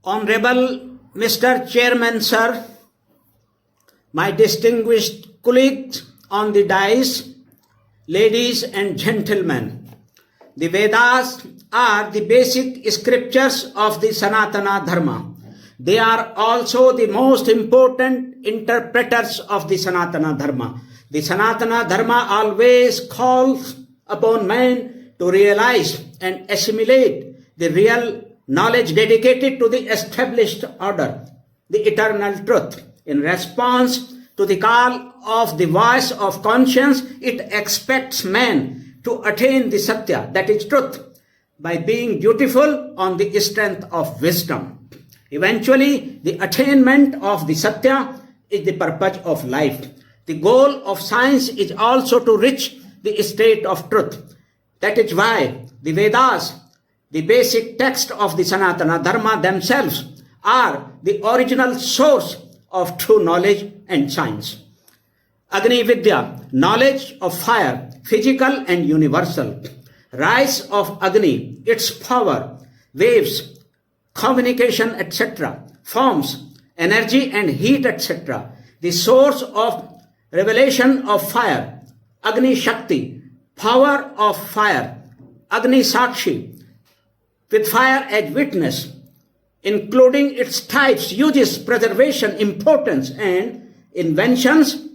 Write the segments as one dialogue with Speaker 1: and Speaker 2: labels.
Speaker 1: Honorable Mr. Chairman, sir, my distinguished colleagues on the dais, ladies and gentlemen, the Vedas are the basic scriptures of the Sanatana Dharma. They are also the most important interpreters of the Sanatana Dharma. The Sanatana Dharma always calls upon man to realize and assimilate the real knowledge dedicated to the established order, the eternal truth. In response to the call of the voice of conscience, it expects man to attain the Satya, that is truth, by being dutiful on the strength of wisdom. Eventually, the attainment of the Satya is the purpose of life. The goal of science is also to reach the state of truth. That is why the Vedas, the basic text of the Sanatana Dharma themselves, are the original source of true knowledge and science. Agni Vidya, knowledge of fire, physical and universal. Rise of Agni, its power, waves, communication, etc., forms, energy and heat, etc. The source of revelation of fire, Agni Shakti, power of fire, Agni Sakshi, with fire as witness, including its types, uses, preservation, importance, and inventions,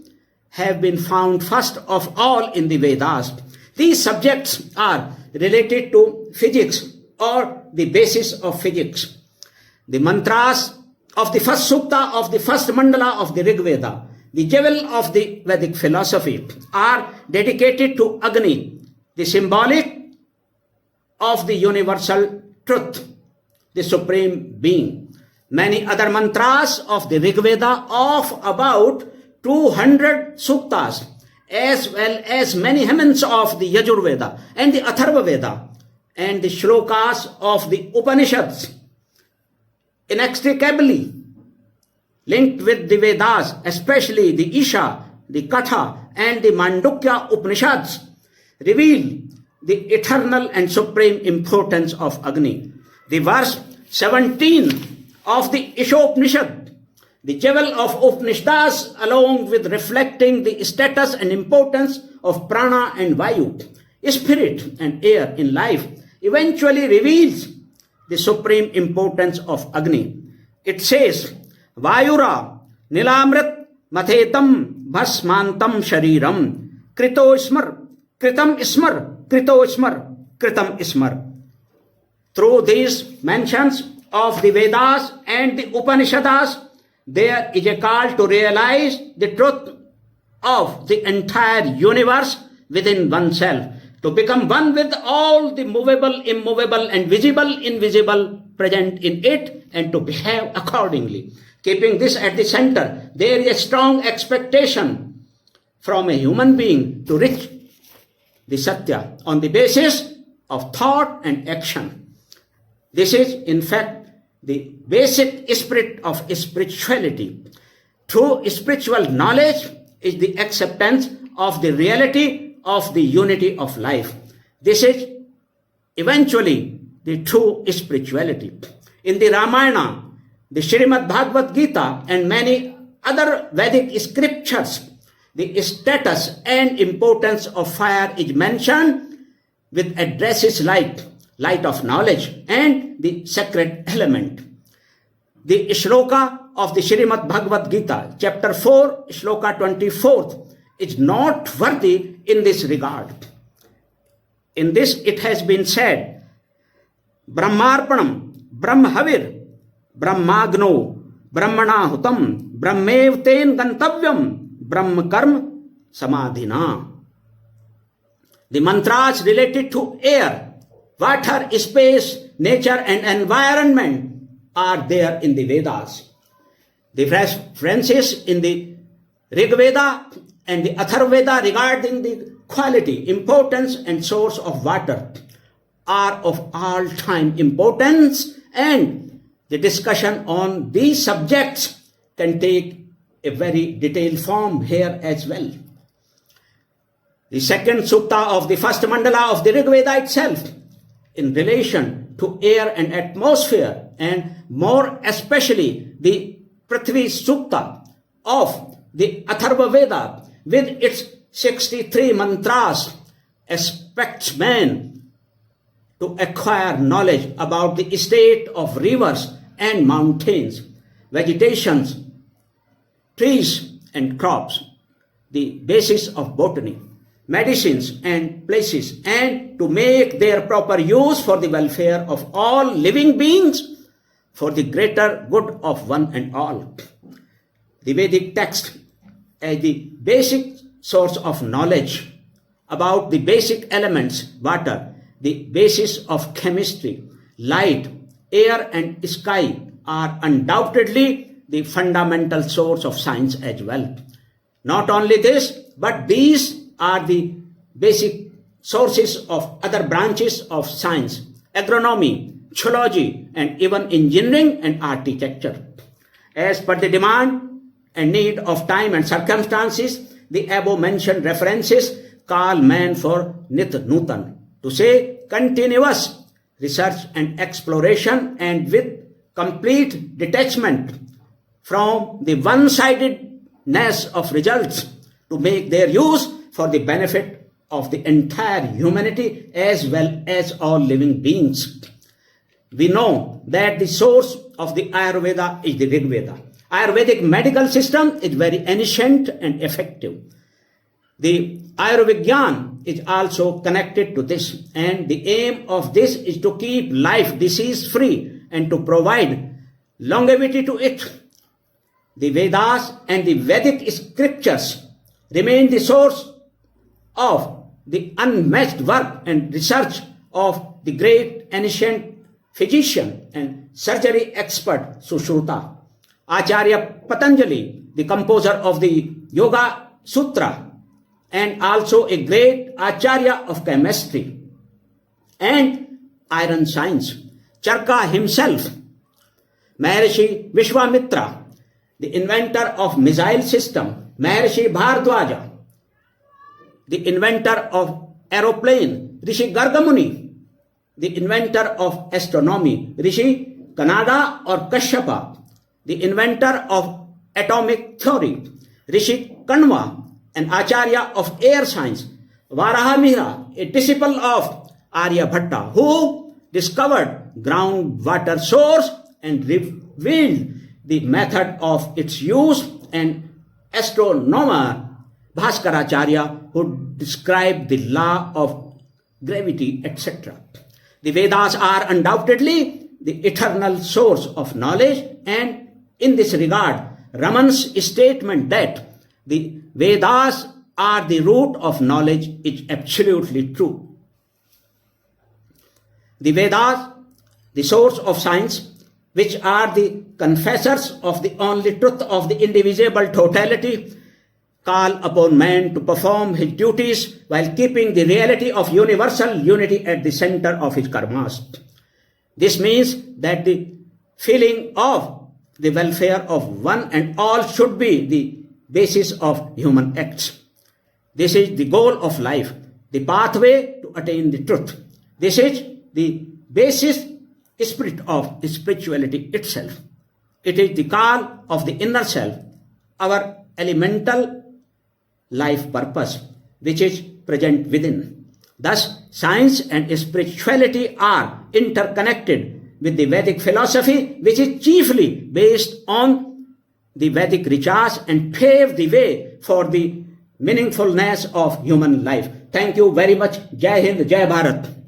Speaker 1: have been found first of all in the Vedas. These subjects are related to physics or the basis of physics. The mantras of the first sukta of the first mandala of the Rig Veda, the jewel of the Vedic philosophy, are dedicated to Agni, the symbolic of the universal truth, the supreme being. Many other mantras of the Rig Veda of about 200 suktas, as well as many hymns of the Yajur Veda and the Atharva Veda and the shlokas of the Upanishads, inextricably linked with the Vedas, especially the Isha, the Katha and the Mandukya Upanishads, reveal the eternal and supreme importance of Agni. The verse 17 of the Ishopanishad, the jewel of Upanishads, along with reflecting the status and importance of prana and vayu, spirit and air in life, eventually reveals the supreme importance of Agni. It says, Vayura nilamrit mathetam bhasmantam shariram krito ismar kritam ismar krito ismar kritam ismar. Through these mentions of the Vedas and the Upanishads, there is a call to realize the truth of the entire universe within oneself, to become one with all the movable, immovable, and visible, invisible present in it, and to behave accordingly. Keeping this at the center, there is a strong expectation from a human being to reach the Satya on the basis of thought and action. This is, in fact, the basic spirit of spirituality. True spiritual knowledge is the acceptance of the reality of the unity of life. This is eventually the true spirituality. In the Ramayana, the Srimad Bhagavad Gita, and many other Vedic scriptures, the status and importance of fire is mentioned with addresses like light of knowledge and the sacred element. The shloka of the Srimad Bhagavad Gita, chapter 4, shloka 24, is noteworthy in this regard. In this, it has been said, Brahmarpanam, Brahmahavir, Brahmagno, Brahmanahutam, Brahmev ten gantavyam, Brahmakarma samadhina. The mantras related to air, water, space, nature and environment are there in the Vedas. The references in the Rig Veda and the Atharva Veda regarding the quality, importance and source of water are of all-time importance, and the discussion on these subjects can take a very detailed form here as well. The second sukta of the first mandala of the Rig Veda itself, in relation to air and atmosphere, and more especially the Prithvi Sukta of the Atharva Veda with its 63 mantras expects man to acquire knowledge about the state of rivers and mountains, vegetations, trees and crops, the basis of botany, medicines and places, and to make their proper use for the welfare of all living beings, for the greater good of one and all. The Vedic text as the basic source of knowledge about the basic elements, water, the basis of chemistry, light, air and sky are undoubtedly the fundamental source of science as well. Not only this, but these are the basic sources of other branches of science, agronomy, geology, and even engineering and architecture. As per the demand and need of time and circumstances, the above-mentioned references call man for nit nutan, to say continuous research and exploration, and with complete detachment from the one-sidedness of results, to make their use for the benefit of the entire humanity as well as all living beings. We know that the source of the Ayurveda is the Rig Veda. Ayurvedic medical system is very ancient and effective. The Ayurvigyan is also connected to this, and the aim of this is to keep life disease-free and to provide longevity to it. The Vedas and the Vedic scriptures remain the source of the unmatched work and research of the great ancient physician and surgery expert Sushruta. Acharya Patanjali, the composer of the Yoga Sutra, and also a great Acharya of chemistry and iron science. Charka himself, Maharishi Vishwamitra, the inventor of missile system, Maharishi Bhardwaja, the inventor of aeroplane, Rishi Gargamuni, the inventor of astronomy, Rishi Kanada or Kashyapa, the inventor of atomic theory, Rishi Kanva, an Acharya of air science, Varahamihira, a disciple of Aryabhatta, who discovered groundwater source and revealed the method of its use, and astronomer Bhaskaracharya, who described the law of gravity, etc. The Vedas are undoubtedly the eternal source of knowledge, and in this regard, Raman's statement that the Vedas are the root of knowledge is absolutely true. The Vedas, the source of science, which are the confessors of the only truth of the indivisible totality, call upon man to perform his duties while keeping the reality of universal unity at the center of his karmas. This means that the feeling of the welfare of one and all should be the basis of human acts. This is the goal of life, the pathway to attain the truth. This is the basis spirit of spirituality itself. It is the call of the inner self, our elemental life purpose, which is present within. Thus, science and spirituality are interconnected with the Vedic philosophy, which is chiefly based on the Vedic rituals and pave the way for the meaningfulness of human life. Thank you very much. Jai Hind, Jai Bharat.